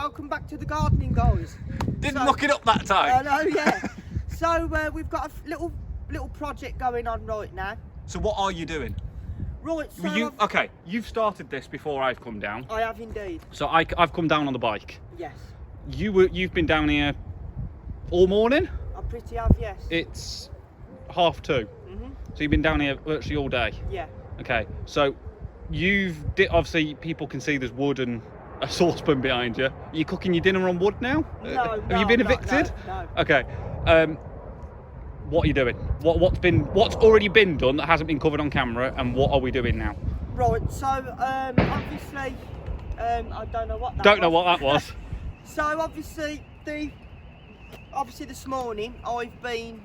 welcome back to the gardening, guys. Didn't look it up that time. I know, yeah. So we've got a little project going on right now. So what are you doing? Right, so Okay, you've started this before I've come down. I have indeed. So I've come down on the bike. Yes. You've been down here all morning? I pretty have, yes. It's 2:30. So you've been down here virtually all day? Yeah. Okay, so obviously people can see there's wood and a saucepan behind you. Are you cooking your dinner on wood now? No, Have you been evicted? No. Okay. What are you doing? What's already been done that hasn't been covered on camera, and what are we doing now? Right, so obviously, I don't know what that Don't know what that was. So obviously this morning I've been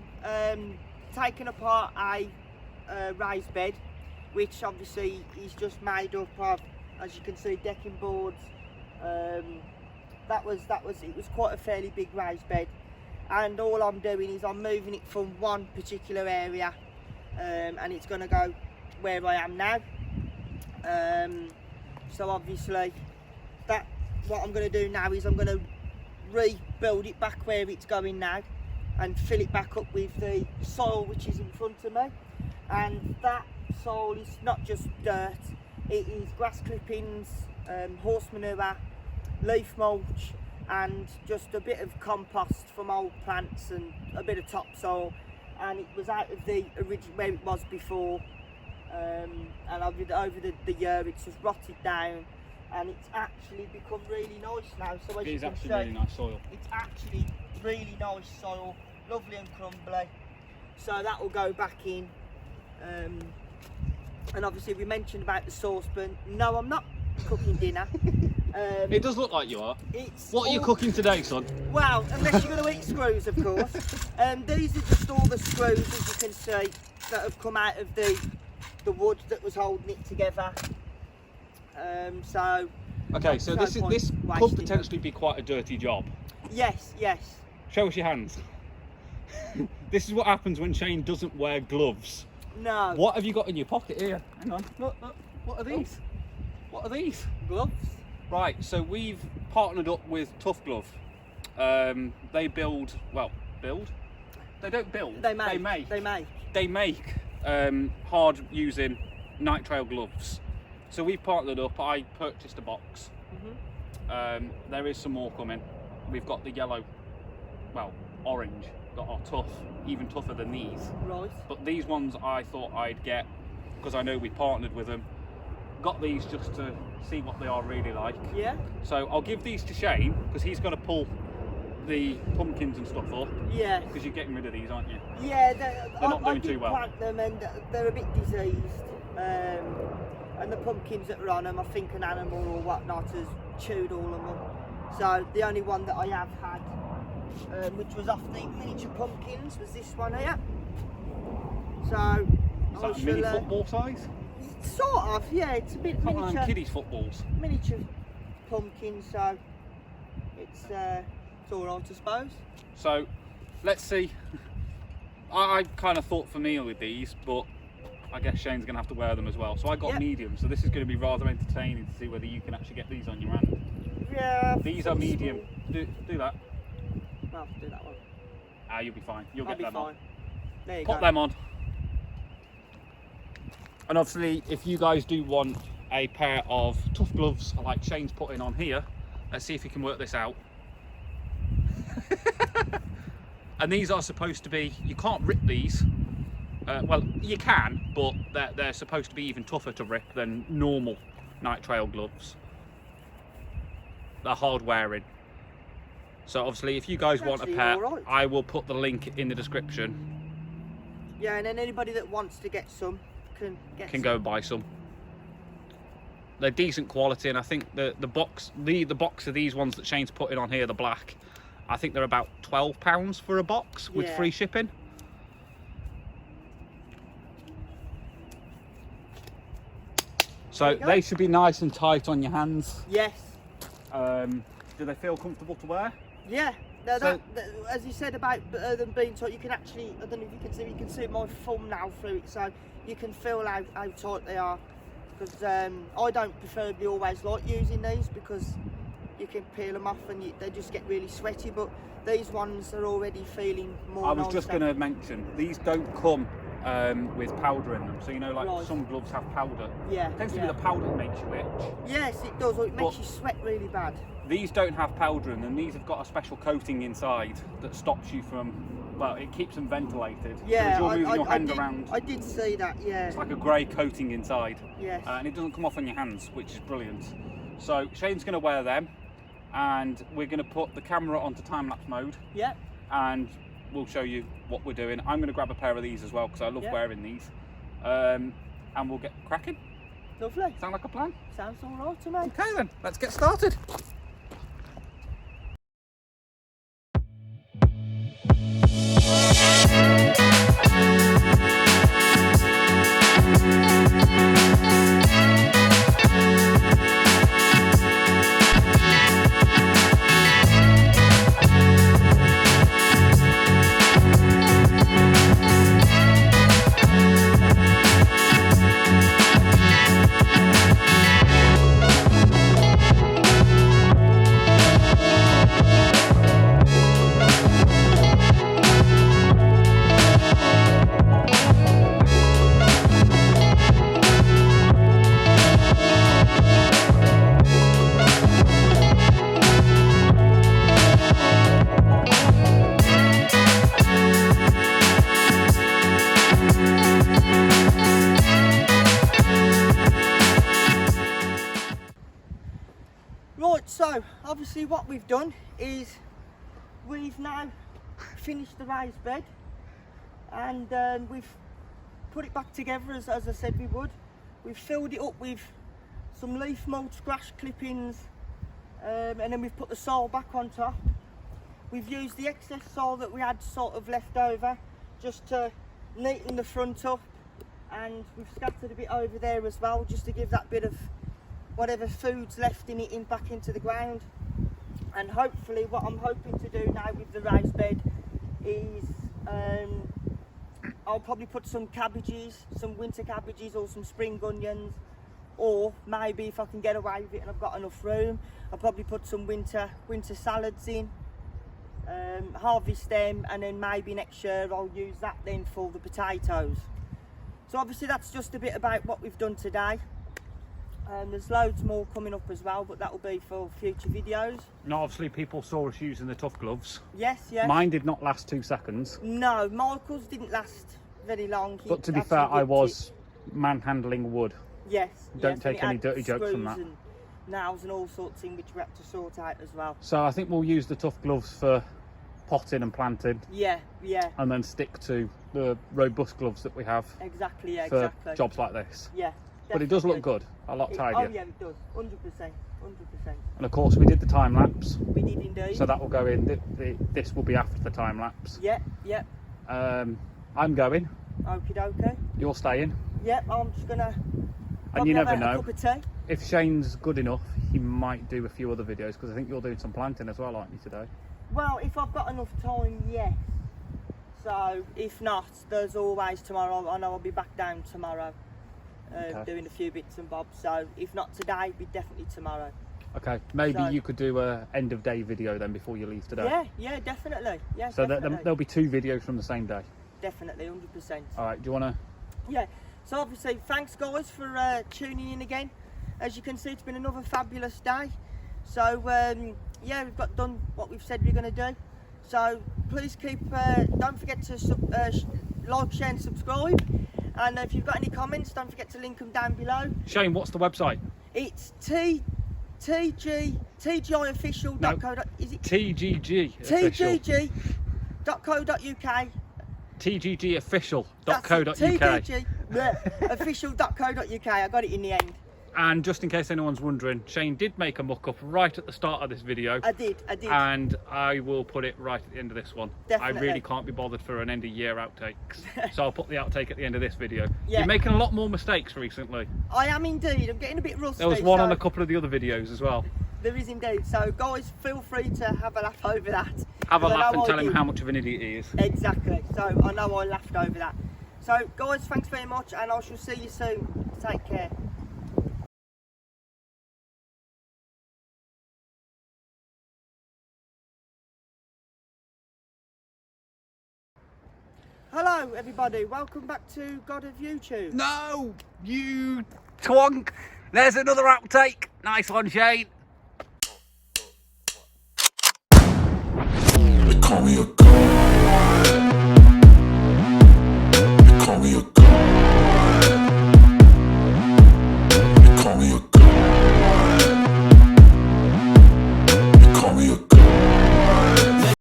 taking apart a raised bed, which obviously is just made up of, as you can see, decking boards. It was quite a fairly big raised bed, and all I'm doing is I'm moving it from one particular area, and it's going to go where I am now. So obviously what I'm going to do now is I'm going to rebuild it back where it's going now and fill it back up with the soil which is in front of me. And that soil is not just dirt, it is grass clippings, horse manure, leaf mulch, and just a bit of compost from old plants and a bit of topsoil. And it was out of the original where it was before, and over the year it's just rotted down, and it's actually become really nice now. So as you can see, really nice soil. it's actually really nice soil, lovely and crumbly. So that will go back in. And obviously we mentioned about the saucepan. No, I'm not cooking dinner. It does look like you are. What are you all cooking today, son? Well, unless you're going to eat screws, of course. These are just all the screws, as you can see, that have come out of the wood that was holding it together. Okay, so this could potentially be quite a dirty job. Yes. Show us your hands. This is what happens when Shane doesn't wear gloves. No. What have you got in your pocket here? Hang on, look. What are these? What are these? Gloves? Right, so we've partnered up with Tough Glove. They build. They don't build. They make hard using night trail gloves. So we've partnered up. I purchased a box. There is some more coming. We've got the yellow, orange. That are tough, even tougher than these. Right. But these ones I thought I'd get because I know we partnered with them. Got these just to see what they are really like. Yeah. So I'll give these to Shane because he's going to pull the pumpkins and stuff up. Yeah. Because you're getting rid of these, aren't you? Yeah, they're not doing too well. I did plant them and they're a bit diseased. And the pumpkins that were on them, I think an animal or whatnot has chewed all of them. So the only one that I have had, which was off the miniature pumpkins, was this one here. So is that mini football size? Sort of, yeah. It's a bit miniature. Like kiddies footballs. Miniature pumpkin, so it's all right, I suppose. So let's see. I kind of thought for me with these, but I guess Shane's going to have to wear them as well. So I got medium, so this is going to be rather entertaining to see whether you can actually get these on your hand. Yeah. These are medium. Do that. Well, do that one. You'll be fine. You'll get them fine. on. There you Pop go. them on. And obviously, if you guys do want a pair of Tough Gloves like Shane's putting on here, let's see if he can work this out. And these are supposed to be, you can't rip these. Well, you can, but they're supposed to be even tougher to rip than normal night trail gloves. They're hard wearing. So obviously, if you guys want a pair, right. I will put the link in the description. Yeah, and then anybody that wants to get some can go and buy some. They're decent quality, and I think the box of these ones that Shane's putting on here, the black, I think they're about £12 for a box with free shipping. So they should be nice and tight on your hands. Yes. Do they feel comfortable to wear? Yeah. Now as you said about them being tight, you can actually, I don't know if you can see my thumb now through it, so you can feel how tight they are. Because I don't preferably always like using these because you can peel them off and they just get really sweaty, but these ones are already feeling more I was nicer. just going to mention, these don't come with powder in them, so you know, like Right. some gloves have powder. Yeah, It tends to yeah. be the powder that makes you itch. Yes, it does, or it makes But- you sweat really bad. These don't have powder in them. These have got a special coating inside that stops you from, well, it keeps them ventilated. So Yeah, as you're moving your hand around, I did see that, yeah. it's like a grey coating inside. Yes. And it doesn't come off on your hands, which is brilliant. So Shane's going to wear them, and we're going to put the camera onto time-lapse mode, Yeah, and we'll show you what we're doing. I'm going to grab a pair of these as well, because I love Yeah. wearing these. And we'll get cracking. lovely. Sound like a plan? Sounds all right to me. Okay then, let's get started. Right, so obviously what we've done is we've now finished the raised bed, and we've put it back together as I said we would. We've filled it up with some leaf mulch, grass clippings, and then we've put the soil back on top. We've used the excess soil that we had sort of left over just to neaten the front up, and we've scattered a bit over there as well just to give that bit of whatever food's left in it back into the ground. And hopefully what I'm hoping to do now with the raised bed is I'll probably put some cabbages, some winter cabbages or some spring onions, or maybe if I can get away with it and I've got enough room, I'll probably put some winter salads in, harvest them, and then maybe next year I'll use that then for the potatoes. So obviously that's just a bit about what we've done today. There's loads more coming up as well, but that will be for future videos. Now, obviously, people saw us using the tough gloves. Yes, yes. Mine did not last 2 seconds. No, Michael's didn't last very long. He But to be actually fair, I ripped was manhandling wood. it. Yes. Don't yes, take and it any had dirty jokes from screws that. and nails and all sorts in which we had to sort out as well. So I think we'll use the tough gloves for potting and planting, Yeah, yeah, and then stick to the robust gloves that we have exactly, yeah, for exactly. jobs like this. Yeah. But it does look definitely. good, a lot Oh tidier. yeah, it does. 100%, 100%. And of course, we did the time lapse, We did indeed. so that will go in. This will be after the time lapse. Yeah, yeah. I'm going. Okie dokie. You're staying. Yeah, I'm just gonna. And probably you never have a know. cup of tea. If Shane's good enough, he might do a few other videos, because I think you're doing some planting as well, aren't you, today? Well, if I've got enough time, yes. So if not, there's always tomorrow. I know I'll be back down tomorrow, Okay. doing a few bits and bobs. So if not today, it'll be definitely tomorrow. Okay, maybe So- you could do a end of day video then before you leave today. Yeah, yeah, definitely. Yeah, So definitely. there'll be 2 videos from the same day. Definitely, 100%. All right, do you want to? Yeah. So obviously, thanks guys for tuning in again. As you can see, it's been another fabulous day. So yeah, we've got done what we've said we're going to do. So please keep. Don't forget to like, share, and subscribe. And if you've got any comments, don't forget to link them down below. Shane, what's the website? It's tgiofficial.co. Is it TGG official. tgg.co.uk? TGGofficial.co.uk. TGG, official.co.uk. I got it in the end. And just in case anyone's wondering, Shane did make a muck-up right at the start of this video. I did. And I will put it right at the end of this one. Definitely. I really can't be bothered for an end of year outtakes. So I'll put the outtake at the end of this video. Yeah. You're making a lot more mistakes recently. I am indeed. I'm getting a bit rusty. There was one so on a couple of the other videos as well. There is indeed. So guys, feel free to have a laugh over that. Have a 'Cause I laugh know and I tell him did. how much of an idiot he is. Exactly. So I know I laughed over that. So guys, thanks very much, and I shall see you soon. Take care. Hello everybody, welcome back to God of YouTube. No, you twonk. There's another outtake. Nice one, Shane. They call me a